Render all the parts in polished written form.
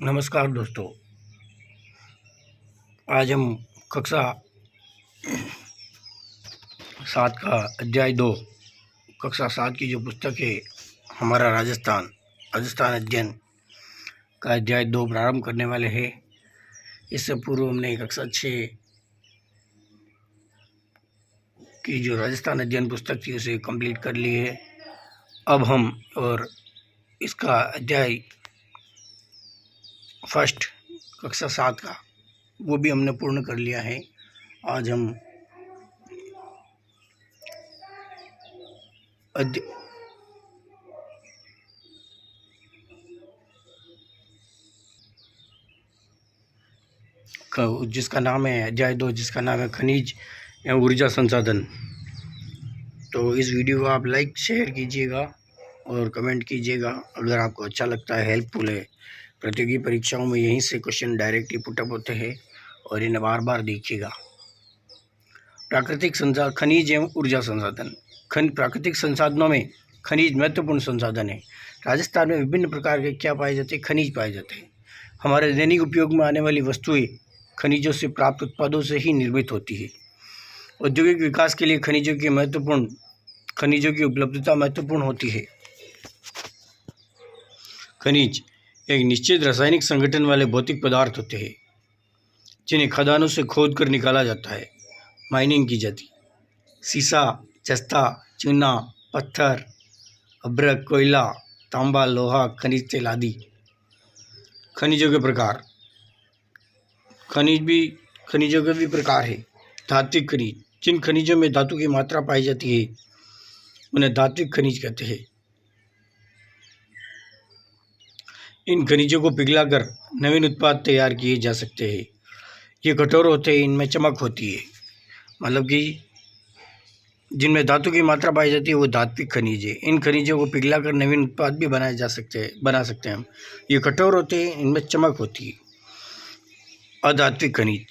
नमस्कार दोस्तों। आज हम कक्षा 7 का अध्याय 2 कक्षा 7 की जो पुस्तक है हमारा राजस्थान अध्ययन का अध्याय 2 प्रारंभ करने वाले हैं। इससे पूर्व हमने कक्षा 6 की जो राजस्थान अध्ययन पुस्तक थी उसे कंप्लीट कर ली है। अब हम और इसका अध्याय फर्स्ट कक्षा 7 का वो भी हमने पूर्ण कर लिया है। आज हम जिसका नाम है अध्याय 2, जिसका नाम है खनिज एवं ऊर्जा संसाधन। तो इस वीडियो को आप लाइक शेयर कीजिएगा और कमेंट कीजिएगा अगर आपको अच्छा लगता है, हेल्पफुल है। प्रतियोगी परीक्षाओं में यहीं से क्वेश्चन डायरेक्टली पुटअप होते हैं और इन्हें बार बार देखिएगा। प्राकृतिक संसाधन, खनिज एवं ऊर्जा संसाधन। प्राकृतिक संसाधनों में खनिज महत्वपूर्ण संसाधन है। राजस्थान में विभिन्न प्रकार के क्या पाए जाते हैं? खनिज पाए जाते हैं। हमारे दैनिक उपयोग में आने वाली वस्तुएं खनिजों से प्राप्त उत्पादों से ही निर्मित होती है। औद्योगिक विकास के लिए खनिजों की उपलब्धता महत्वपूर्ण होती है। खनिज एक निश्चित रासायनिक संगठन वाले भौतिक पदार्थ होते हैं जिन्हें खदानों से खोद कर निकाला जाता है, माइनिंग की जाती है। सीसा, जस्ता, चूना, पत्थर, अभ्रक, कोयला, तांबा, लोहा, खनिज तेल आदि। खनिजों के प्रकार। खनिजों के भी प्रकार है। धात्विक खनिज, जिन खनिजों में धातु की मात्रा पाई जाती है उन्हें धात्विक खनिज कहते हैं। इन खनिजों को पिघलाकर नवीन उत्पाद तैयार किए जा सकते हैं। ये कठोर होते हैं, इनमें चमक होती है। मतलब कि जिनमें धातु की मात्रा पाई जाती है वो धात्विक खनिज है। इन खनिजों को पिघलाकर नवीन उत्पाद भी बना सकते हैं हम। ये कठोर होते हैं, इनमें चमक होती है। अधात्विक खनिज,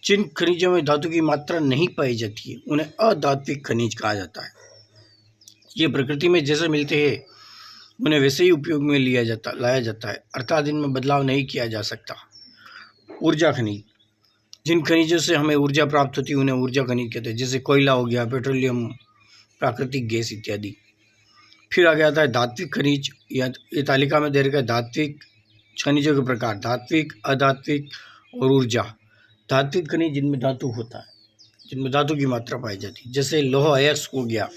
जिन खनिजों में धातु की मात्रा नहीं पाई जाती है उन्हें अधात्विक खनिज कहा जाता है। ये प्रकृति में जैसे मिलते हैं उन्हें वैसे ही उपयोग में लाया जाता है, अर्थात इनमें बदलाव नहीं किया जा सकता। ऊर्जा खनिज, जिन खनिजों से हमें ऊर्जा प्राप्त होती है उन्हें ऊर्जा खनिज कहते हैं, जैसे कोयला हो गया, पेट्रोलियम, प्राकृतिक गैस इत्यादि। फिर आगे आता है धात्विक खनिज। ये तालिका में दे रखा है धात्विक खनिजों के प्रकार: धात्विक, अधात्विक और ऊर्जा। धात्विक खनिज जिनमें धातु होता है, जिनमें धातु की मात्रा पाई जाती है, जैसे लोहा अयस्क हो गया,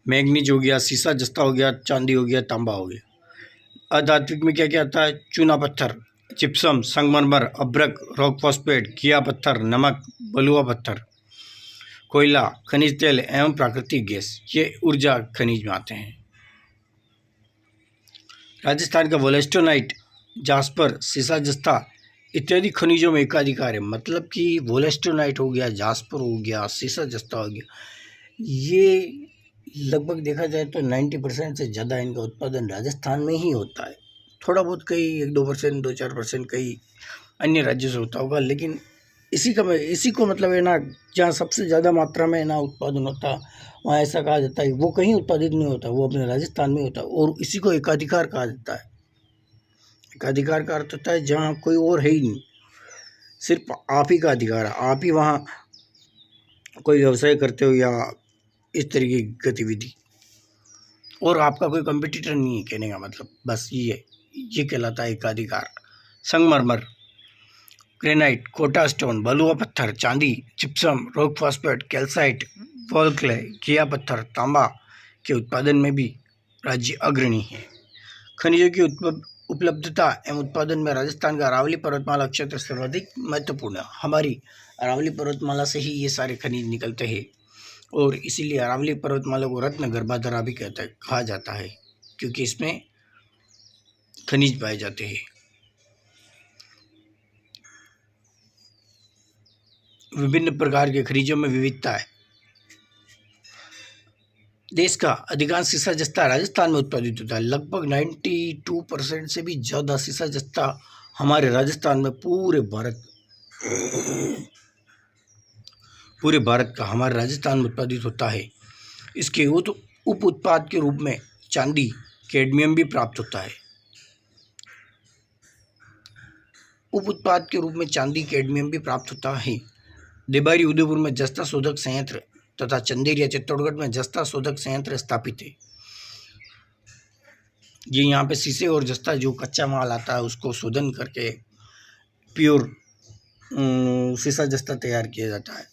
मैग्नीज हो गया, सीसा जस्ता हो गया, चांदी हो गया, तांबा हो गया। अधात्विक में क्या क्या आता है? चूना पत्थर, जिप्सम, संगमरमर, अभ्रक, रॉक फॉस्फेट, घिया पत्थर, नमक, बलुआ पत्थर, कोयला, खनिज तेल एवं प्राकृतिक गैस। ये ऊर्जा खनिज में आते हैं। राजस्थान का वोलेस्टोनाइट, जास्पर, सीसा जस्ता इत्यादि खनिजों में एकाधिकार है। मतलब कि वोलेस्टोनाइट हो गया, जास्पर हो गया, सीसा जस्ता हो गया, ये लगभग देखा जाए तो 90% से ज़्यादा इनका उत्पादन राजस्थान में ही होता है। थोड़ा बहुत कई 1-2%, 2-4% कई अन्य राज्यों से होता होगा, लेकिन इसी को मतलब है ना, जहाँ सबसे ज़्यादा मात्रा में ना उत्पादन होता वहाँ ऐसा कहा जाता है वो कहीं उत्पादित नहीं होता, वो अपने राजस्थान में होता है। और इसी को एकाधिकार कहा जाता है। एकाधिकार का अर्थ होता है जहाँ कोई और है ही नहीं, सिर्फ आप ही का अधिकार है, आप ही वहाँ कोई व्यवसाय करते हो या इस तरीके की गतिविधि, और आपका कोई कंपटीटर नहीं है। कहने का मतलब बस ये कहलाता है एकाधिकार। संगमरमर, ग्रेनाइट, कोटा स्टोन, बलुआ पत्थर, चांदी, gypsum, rock phosphate, calcite, wall clay, घिया पत्थर, तांबा के उत्पादन में भी राज्य अग्रणी है। खनिजों की उपलब्धता एवं उत्पादन में राजस्थान का अरावली पर्वतमाला क्षेत्र सर्वाधिक महत्वपूर्ण है। हमारी अरावली पर्वतमाला से ही ये सारे खनिज निकलते हैं और इसीलिए अरावली पर्वतमाला को रत्न गर्भाधारा भी कहा जाता है, क्योंकि इसमें खनिज पाए जाते हैं। विभिन्न प्रकार के खनिजों में विविधता है। देश का अधिकांश सीसा जस्ता राजस्थान में उत्पादित होता है। लगभग 92% से भी ज़्यादा सीसा जस्ता हमारे राजस्थान में पूरे भारत का हमारे राजस्थान में उत्पादित होता है। इसके उप उत्पाद के रूप में चांदी, कैडमियम भी प्राप्त होता है। उप उत्पाद के रूप में चांदी कैडमियम भी प्राप्त होता है। देबारी उदयपुर में जस्ता शोधक संयंत्र तथा चंदेरिया चित्तौड़गढ़ में जस्ता शोधक संयंत्र स्थापित है। ये यहाँ पे शीशे और जस्ता जो कच्चा माल आता है उसको शोधन करके प्योर शीशा जस्ता तैयार किया जाता है।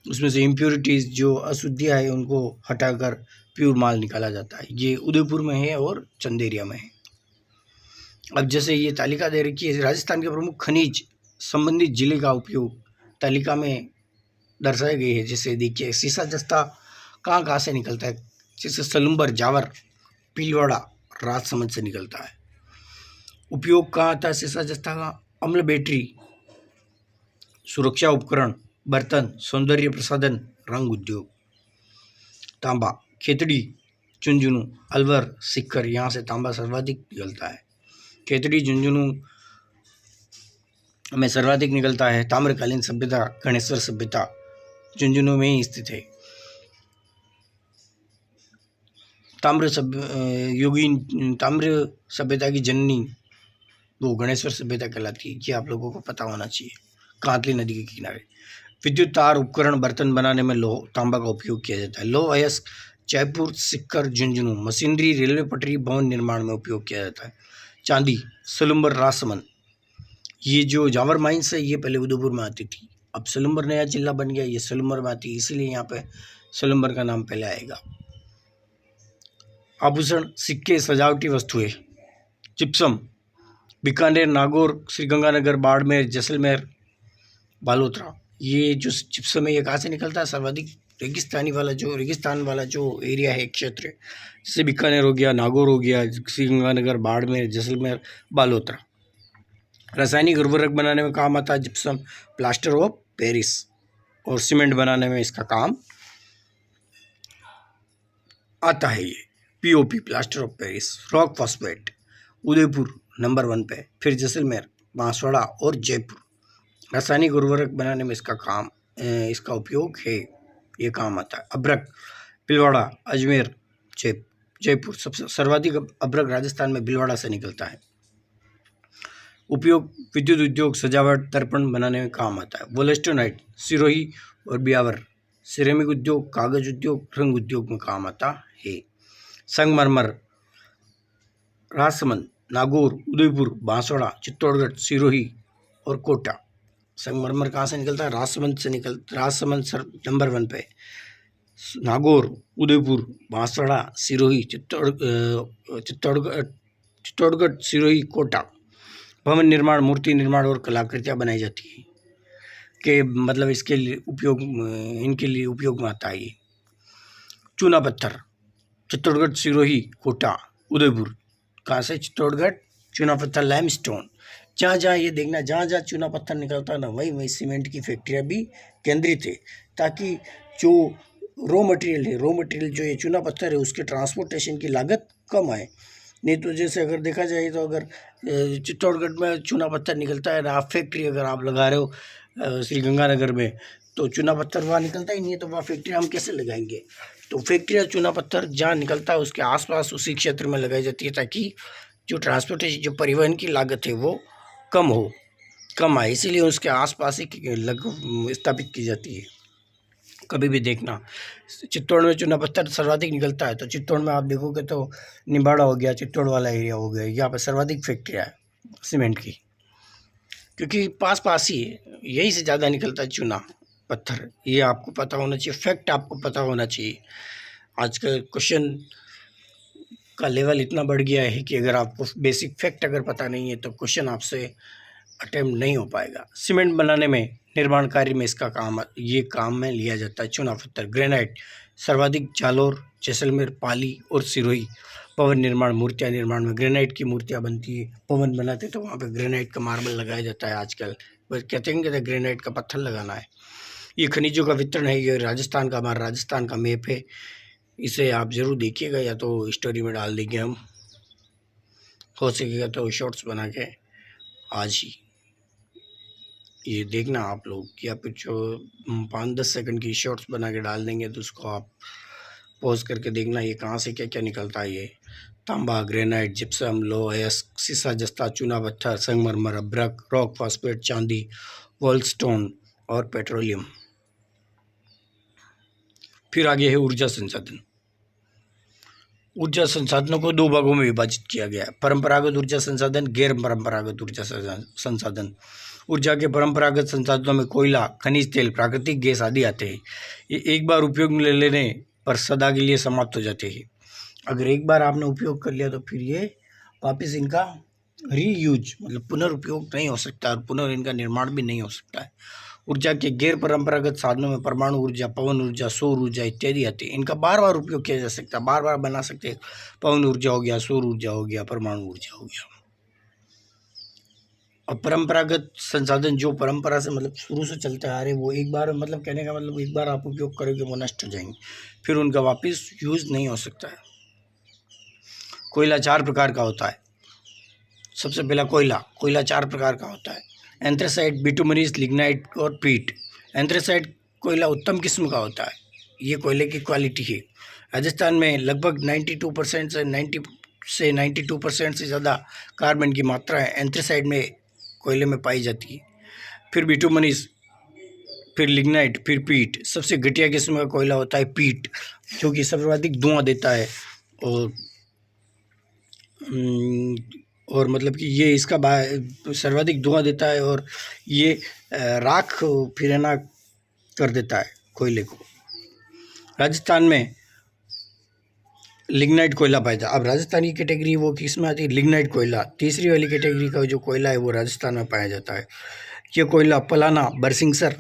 उसमें से इम्प्योरिटीज़ जो अशुद्धियाँ है उनको हटाकर प्योर माल निकाला जाता है। ये उदयपुर में है और चंदेरिया में है। अब जैसे ये तालिका दे रखी है, राजस्थान के प्रमुख खनिज संबंधित जिले का उपयोग तालिका में दर्शाए गए हैं। जैसे देखिए शीशा जस्ता कहाँ कहाँ से निकलता है, जैसे सलुम्बर, जावर, पीलवाड़ा, राजसमंद से निकलता है। उपयोग कहाँ आता है शीशा जस्ता का, अम्ल बैटरी, सुरक्षा उपकरण, बर्तन, सौंदर्य प्रसाधन, रंग उद्योग। तांबा, खेतड़ी, झुंझुनू, अलवर, सिक्कर, यहाँ से तांबा सर्वाधिक निकलता है। खेतड़ी झुंझुनू में सर्वाधिक निकलता है। ताम्रकालीन सभ्यता, गणेश्वर सभ्यता झुंझुनू में ही स्थित है। ताम्र सभ्यता की जननी वो गणेश्वर सभ्यता कहलाती है। ये आप लोगों को पता होना चाहिए। कांतली नदी के किनारे। विद्युत तार, उपकरण, बर्तन बनाने में लोह तांबा का उपयोग किया जाता है। लोह अयस्क, जयपुर, सिक्कर, झुंझुनू। मशीनरी, रेलवे पटरी, भवन निर्माण में उपयोग किया जाता है। चांदी, सलुम्बर, राजसमंद। ये जो जावर माइंस है ये पहले उदयपुर में आती थी, अब सलुम्बर नया जिला बन गया, ये सलुम्बर में आती है, इसीलिए यहाँ पे सलुम्बर का नाम पहले आएगा। आभूषण, सिक्के, सजावटी वस्तुएं। जिप्सम, बीकानेर, नागौर, श्रीगंगानगर, बाड़मेर, जैसलमेर, बालोतरा। ये जो जिप्सम है ये कहाँ से निकलता है, सर्वाधिक रेगिस्तान वाला जो एरिया है, क्षेत्र, जैसे बीकानेर हो गया, नागौर हो गया, श्रीगंगानगर, बाड़मेर, जैसलमेर, बालोतरा। रासायनिक उर्वरक बनाने में काम आता है जिप्सम। प्लास्टर ऑफ पेरिस और सीमेंट बनाने में इसका काम आता है। ये POP, plaster of Paris. Rock phosphate, Udaipur number 1 पे, फिर जैसलमेर, बांसवाड़ा और जयपुर। रासायनिक उर्वरक बनाने में इसका उपयोग है, ये काम आता है। अभ्रक, भीलवाड़ा, अजमेर, जयपुर। सबसे सर्वाधिक अभ्रक राजस्थान में भीलवाड़ा से निकलता है। उपयोग, विद्युत उद्योग, सजावट, दर्पण बनाने में काम आता है। वोलेस्टोनाइट, सिरोही और ब्यावर। सिरेमिक उद्योग, कागज उद्योग, रंग उद्योग में काम आता है। संगमरमर, राजसमंद, नागौर, उदयपुर, बांसवाड़ा, चित्तौड़गढ़, सिरोही और कोटा। संगमरमर कहाँ से निकलता है, राजसमंद नंबर 1 पे, नागौर, उदयपुर, बांसवाड़ा, सिरोही, चित्तौड़गढ़, सिरोही, कोटा। भवन निर्माण, मूर्ति निर्माण और कलाकृतियाँ बनाई जाती हैं के मतलब इनके लिए उपयोग में आता है। ये चूना पत्थर, चित्तौड़गढ़, सिरोही, कोटा, उदयपुर। कहाँ से, चित्तौड़गढ़, चूना पत्थर, लाइमस्टोन। जहाँ जहाँ ये देखना, जहाँ जहाँ चूना पत्थर निकलता है ना, वहीं सीमेंट की फैक्ट्रियाँ भी केंद्रित है, ताकि जो रॉ मटेरियल जो ये चूना पत्थर है उसके ट्रांसपोर्टेशन की लागत कम आए। नहीं तो जैसे अगर देखा जाए तो अगर चित्तौड़गढ़ में चूना पत्थर निकलता है ना, फैक्ट्री अगर आप लगा रहे हो श्रीगंगानगर में, तो चूना पत्थर वहाँ निकलता ही नहीं है, तो वहाँ फैक्ट्री हम कैसे लगाएंगे। तो फैक्ट्रियाँ चूना पत्थर जहाँ निकलता है उसके आसपास उसी क्षेत्र में लगाई जाती है, ताकि जो ट्रांसपोर्टेशन, जो परिवहन की लागत है वो कम आए, इसीलिए उसके आसपास ही स्थापित की जाती है। कभी भी देखना, चित्तौड़ में चूना पत्थर सर्वाधिक निकलता है, तो चित्तौड़ में आप देखोगे तो निम्बाड़ा हो गया, चित्तौड़ वाला एरिया हो गया, यहाँ पर सर्वाधिक फैक्ट्रियाँ है सीमेंट की, क्योंकि पास ही है, यही से ज़्यादा निकलता है चूना पत्थर। ये आपको पता होना चाहिए, फैक्ट आपको पता होना चाहिए। आजकल क्वेश्चन का लेवल इतना बढ़ गया है कि अगर आपको बेसिक फैक्ट अगर पता नहीं है तो क्वेश्चन आपसे अटेम्प्ट नहीं हो पाएगा। सीमेंट बनाने में, निर्माण कार्य में इसका काम में लिया जाता है चूना पत्थर। ग्रेनाइट सर्वाधिक जालोर, जैसलमेर, पाली और सिरोही। भवन निर्माण, मूर्तियाँ निर्माण में ग्रेनाइट की मूर्तियाँ बनती है। भवन बनाते तो वहाँ पे ग्रेनाइट का मार्बल लगाया जाता है आजकल, बस कहते हैं ग्रेनाइट का पत्थर लगाना है। ये खनिजों का वितरण है, ये हमारा राजस्थान का मैप है, इसे आप ज़रूर देखिएगा, या तो स्टोरी में डाल देंगे हम, हो सकेगा तो शॉर्ट्स बना के आज ही ये देखना आप लोग, या फिर जो 5-10 सेकंड की शॉर्ट्स बना के डाल देंगे, तो उसको आप पॉज करके देखना ये कहाँ से क्या क्या निकलता है। ये तांबा, ग्रेनाइट, जिप्सम, लोह अयस्क, सीसा जस्ता, चूना पत्थर, संगमरमर, अभ्रक, रॉक फॉस्फेट, चांदी, वॉलस्टोन और पेट्रोलियम। फिर आगे है ऊर्जा संसाधन। ऊर्जा संसाधनों को दो भागों में विभाजित किया गया है, परंपरागत ऊर्जा संसाधन, गैर परंपरागत ऊर्जा संसाधन। ऊर्जा के परंपरागत संसाधनों में कोयला, खनिज तेल, प्राकृतिक गैस आदि आते हैं। ये एक बार उपयोग में ले लेने पर सदा के लिए समाप्त हो जाते हैं। अगर एक बार आपने उपयोग कर लिया तो फिर ये वापस इनका रीयूज मतलब पुनर्उपयोग नहीं हो सकता और पुनः इनका निर्माण भी नहीं हो सकता है। ऊर्जा के गैर परंपरागत साधनों में परमाणु ऊर्जा, पवन ऊर्जा, सौर ऊर्जा इत्यादि आती है। इनका बार बार उपयोग किया जा सकता है, बार बार बना सकते हैं। पवन ऊर्जा हो गया, सौर ऊर्जा हो गया, परमाणु ऊर्जा हो गया। और परंपरागत संसाधन जो परंपरा से मतलब शुरू से चलते आ रहे, वो एक बार मतलब कहने का मतलब एक बार आप उपयोग करोगे वो नष्ट हो जाएंगे, फिर उनका वापस यूज नहीं हो सकता है। कोयला 4 प्रकार का होता है। सबसे पहला कोयला 4 प्रकार का होता है, एंथ्रेसाइट, बिटुमिनस, लिग्नाइट और पीट। एंथ्रेसाइट कोयला उत्तम किस्म का होता है, ये कोयले की क्वालिटी है। राजस्थान में लगभग 92% से 92% से ज़्यादा कार्बन की मात्रा है एंथ्रेसाइट में कोयले में पाई जाती है। फिर बिटुमिनस, फिर लिग्नाइट, फिर पीट। सबसे घटिया किस्म का कोयला होता है पीट, जो कि सर्वाधिक धुआं देता है और मतलब कि ये इसका सर्वाधिक धुआं देता है और ये राख फिरना कर देता है कोयले को। राजस्थान में लिग्नाइट कोयला पाया जाता है। अब राजस्थान की कैटेगरी वो किस में आती है, लिग्नाइट कोयला। तीसरी वाली कैटेगरी का जो कोयला है वो राजस्थान में पाया जाता है। ये कोयला पलाना, बरसिंगसर,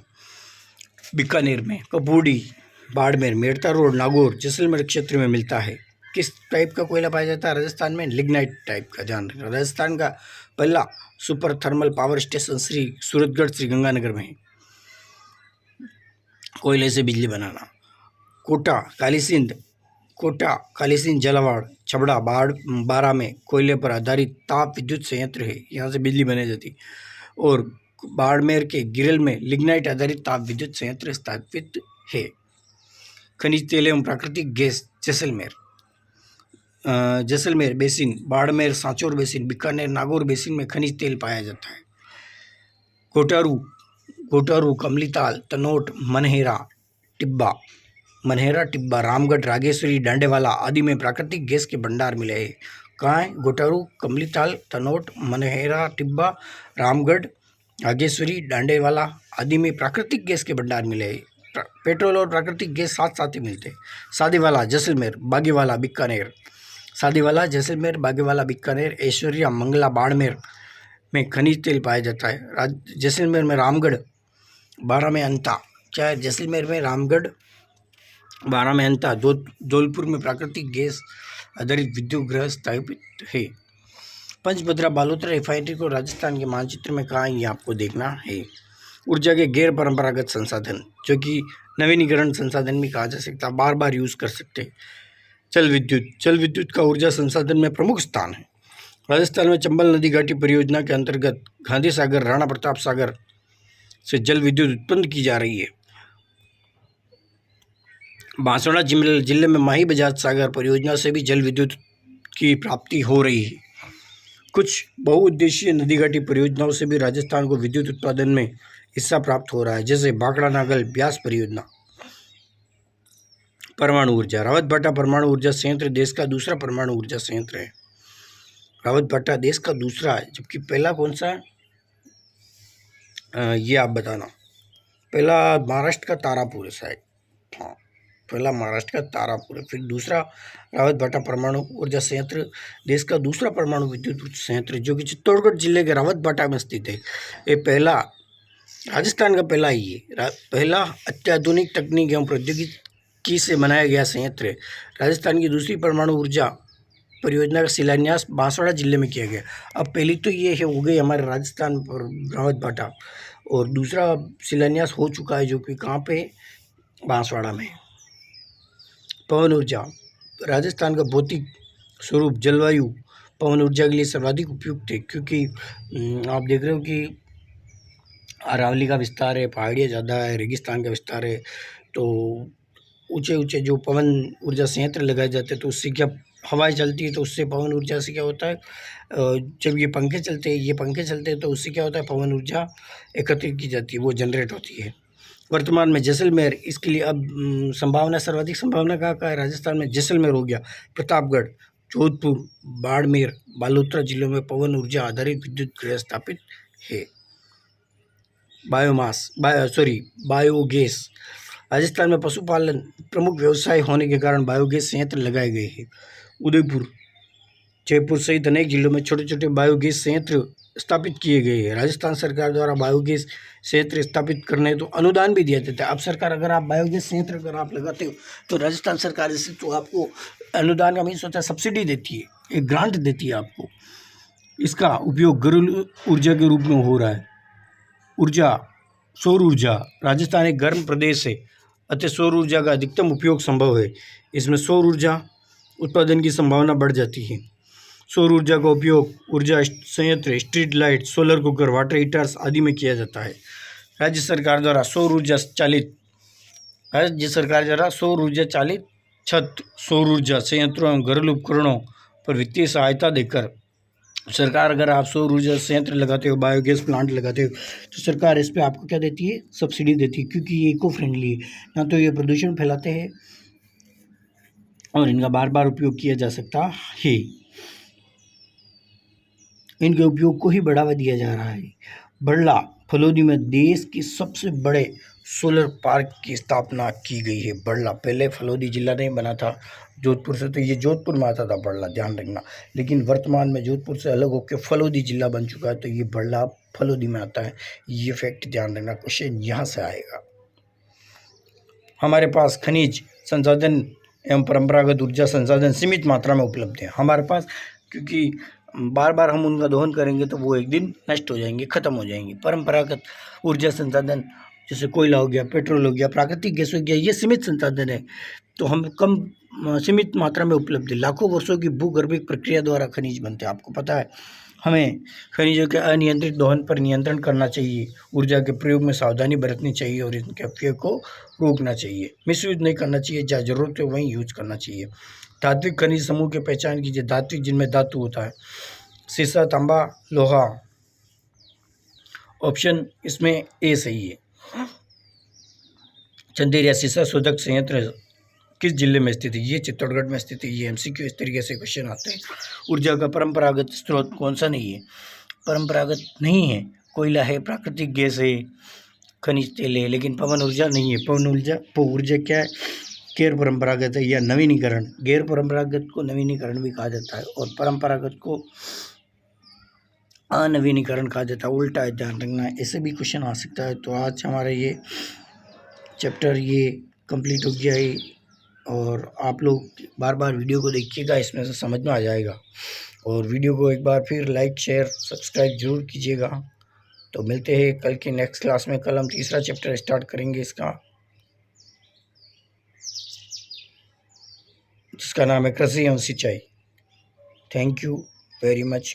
बीकानेर में, कपूरी, बाड़मेर, मेड़ता रोड, नागौर, जैसलमेर क्षेत्र में मिलता है। किस टाइप का कोयला पाया जाता है राजस्थान में, लिग्नाइट टाइप का। ध्यान रखना, राजस्थान का पहला super thermal power station Suratgarh Sriganganagar में है, कोयले से बिजली बनाना। कोटा, कालीसिंध, झालावाड़, छबड़ा, बारा में कोयले पर आधारित ताप विद्युत संयंत्र है, यहाँ से बिजली बनाई जाती। और बाड़मेर के गिरल में लिग्नाइट आधारित ताप विद्युत संयंत्र स्थापित है। खनिज तेल एवं प्राकृतिक gas, Jaisalmer basin, Barmer, Sanchore basin, Bikaner, Nagaur basin में खनिज तेल पाया जाता है। घोटारू, कमलीताल, तनोट, मनहेरा, टिब्बा, रामगढ़, रागेश्वरी, डांडेवाला आदि में प्राकृतिक गैस के भंडार मिले हैं। कहाँ है, घोटारू, कमलीताल, तनोट, मनहेरा, टिब्बा, रामगढ़, रागेश्वरी, डांडेवाला आदि में प्राकृतिक गैस के भंडार मिले हैं। पेट्रोल और प्राकृतिक गैस साथ साथ ही मिलते हैं। सादीवाला, जैसलमेर, बागेवाला, बीकानेर, ऐश्वर्या, मंगला, बाड़मेर में खनिज तेल पाया जाता है। जैसलमेर में रामगढ़, बारा में अंता, चाहे जैसलमेर में रामगढ़, बारा में अंता, धौलपुर में प्राकृतिक गैस आधारित विद्युत गृह स्थापित है। पंचभद्रा बालोतरा रिफाइनरी को राजस्थान के मानचित्र में कहाँ ये आपको देखना है। ऊर्जा के गैर परंपरागत संसाधन, जो कि नवीनीकरण संसाधन भी कहा जा सकता है, बार बार यूज कर सकते हैं। जल विद्युत का ऊर्जा संसाधन में प्रमुख स्थान है। राजस्थान में चंबल नदी घाटी परियोजना के अंतर्गत गांधी सागर, राणा प्रताप सागर से जल विद्युत उत्पन्न की जा रही है। बांसवाड़ा जिले में माही बजाज सागर परियोजना से भी जल विद्युत की प्राप्ति हो रही है। कुछ बहुउद्देशीय नदी घाटी परियोजनाओं से भी राजस्थान को विद्युत उत्पादन में हिस्सा प्राप्त हो रहा है, जैसे भाखड़ा नागल ब्यास परियोजना। परमाणु ऊर्जा, रावतभाटा परमाणु ऊर्जा संयंत्र देश का दूसरा परमाणु ऊर्जा संयंत्र है। रावतभाटा देश का दूसरा है, जबकि पहला कौन सा है ये आप बताना। पहला महाराष्ट्र का तारापुर है शायद, हाँ पहला महाराष्ट्र का तारापुर है। फिर दूसरा रावतभाटा परमाणु ऊर्जा संयंत्र देश का दूसरा परमाणु विद्युत संयंत्र, जो कि चित्तौड़गढ़ जिले के रावतभाटा में स्थित है। ये पहला राजस्थान का पहला ही है, पहला अत्याधुनिक तकनीक एवं प्रौद्योगिकी से बनाया गया संयंत्र है। राजस्थान की दूसरी परमाणु ऊर्जा परियोजना का शिलान्यास बांसवाड़ा जिले में किया गया। अब पहली तो ये है हो गई हमारे राजस्थान पर रावतभाटा, और दूसरा शिलान्यास हो चुका है जो कि कहाँ पे, बांसवाड़ा में। पवन ऊर्जा, राजस्थान का भौतिक स्वरूप जलवायु पवन ऊर्जा के लिए सर्वाधिक उपयुक्त है, क्योंकि आप देख रहे हो कि अरावली का विस्तार है, पहाड़ियाँ ज़्यादा है, रेगिस्तान का विस्तार है, तो ऊंचे ऊंचे जो पवन ऊर्जा संयंत्र लगाए जाते हैं तो उससे क्या हवाएं चलती है तो उससे पवन ऊर्जा से क्या होता है, जब ये पंखे चलते हैं तो उससे क्या होता है, पवन ऊर्जा एकत्रित की जाती है, वो जनरेट होती है। वर्तमान में जैसलमेर, इसके लिए अब संभावना, सर्वाधिक संभावना कहाँ है, राजस्थान में जैसलमेर हो गया, प्रतापगढ़, जोधपुर, बाड़मेर, बालोतरा जिलों में पवन ऊर्जा आधारित विद्युत गृह स्थापित है। बायोगैस, राजस्थान में पशुपालन प्रमुख व्यवसाय होने के कारण बायोगैस संयंत्र लगाए गए हैं। उदयपुर, जयपुर सहित अनेक जिलों में छोटे छोटे बायोगैस संयंत्र स्थापित किए गए हैं। राजस्थान सरकार द्वारा बायोगैस संयंत्र स्थापित करने तो अनुदान भी दिया जाता है। अब सरकार, अगर आप बायोगैस संयंत्र अगर आप लगाते हो तो राजस्थान सरकार जैसे तो आपको अनुदान का मीन्स होता है, सब्सिडी देती है, एक ग्रांट देती है आपको। इसका उपयोग घरेलू ऊर्जा के रूप में हो रहा है। सौर ऊर्जा, राजस्थान एक गर्म प्रदेश है, अतः सौर ऊर्जा का अधिकतम उपयोग संभव है। इसमें सौर ऊर्जा उत्पादन की संभावना बढ़ जाती है। सौर ऊर्जा का उपयोग ऊर्जा संयंत्र, street light, solar cooker, water heaters आदि में किया जाता है। राज्य सरकार द्वारा सौर ऊर्जा चालित छत सौर ऊर्जा संयंत्रों एवं घरेलू उपकरणों पर वित्तीय सहायता देकर, सरकार, अगर आप सौर ऊर्जा संयंत्र लगाते हो, बायोगैस प्लांट लगाते हो, तो सरकार इस पर आपको क्या देती है, सब्सिडी देती है, क्योंकि ये इको फ्रेंडली है, ना तो ये प्रदूषण फैलाते हैं और इनका बार बार उपयोग किया जा सकता है। इनके उपयोग को ही बढ़ावा दिया जा रहा है। बड़ला, फलोदी में देश के सबसे बड़े सोलर पार्क की स्थापना की गई है। बड़ला, पहले फलोदी जिला नहीं बना था जोधपुर से, तो ये जोधपुर में आता था बड़ला, ध्यान रखना, लेकिन वर्तमान में जोधपुर से अलग होकर फलोदी जिला बन चुका है, तो ये बड़ला फलोदी में आता है। ये फैक्ट ध्यान रखना, क्वेश्चन यहाँ से आएगा। हमारे पास खनिज संसाधन एवं परंपरागत ऊर्जा संसाधन सीमित मात्रा में उपलब्ध है हमारे पास, क्योंकि बार बार हम उनका दोहन करेंगे तो वो एक दिन नष्ट हो जाएंगे, खत्म हो जाएंगे। परंपरागत ऊर्जा संसाधन जैसे कोयला हो गया, पेट्रोल हो गया, प्राकृतिक गैस हो गया, ये सीमित संसाधन है, तो हम सीमित मात्रा में उपलब्ध है। लाखों वर्षों की भूगर्भिक प्रक्रिया द्वारा खनिज बनते हैं। आपको पता है, हमें खनिजों के अनियंत्रित दोहन पर नियंत्रण करना चाहिए, ऊर्जा के प्रयोग में सावधानी बरतनी चाहिए और इनके अपव्यय को रोकना चाहिए। मिसयूज नहीं करना चाहिए, जहाँ जरूरत है वहीं यूज करना चाहिए। धात्विक खनिज समूह की पहचान कीजिए। धात्विक, जिनमें धातु होता है, सीसा, तांबा, लोहा। ऑप्शन इसमें ए सही है। चंदेरिया सीसा शोधक संयंत्र किस जिले में स्थित है? ये चित्तौड़गढ़ में स्थित है। ये एमसीक्यू इस तरीके से क्वेश्चन आते हैं। ऊर्जा का परंपरागत स्रोत कौन सा नहीं है? परंपरागत नहीं है, कोयला है, प्राकृतिक गैस है, खनिज तेल है, लेकिन पवन ऊर्जा नहीं है। पवन ऊर्जा क्या है? गैर परंपरागत है या नवीनीकरण। गैर परंपरागत को नवीनीकरण भी कहा जाता है और परंपरागत को अनवीनीकरण कहा जाता है, उल्टा है, ध्यान रखना। ऐसे भी क्वेश्चन आ सकता है। तो आज हमारा ये चैप्टर ये कंप्लीट हो गया है और आप लोग बार बार वीडियो को देखिएगा, इसमें से समझ में आ जाएगा। और वीडियो को एक बार फिर लाइक, शेयर, सब्सक्राइब जरूर कीजिएगा। तो मिलते हैं कल की नेक्स्ट क्लास में। कल हम तीसरा चैप्टर स्टार्ट करेंगे इसका, जिसका नाम है कृषि एवं सिंचाई। Thank you very much.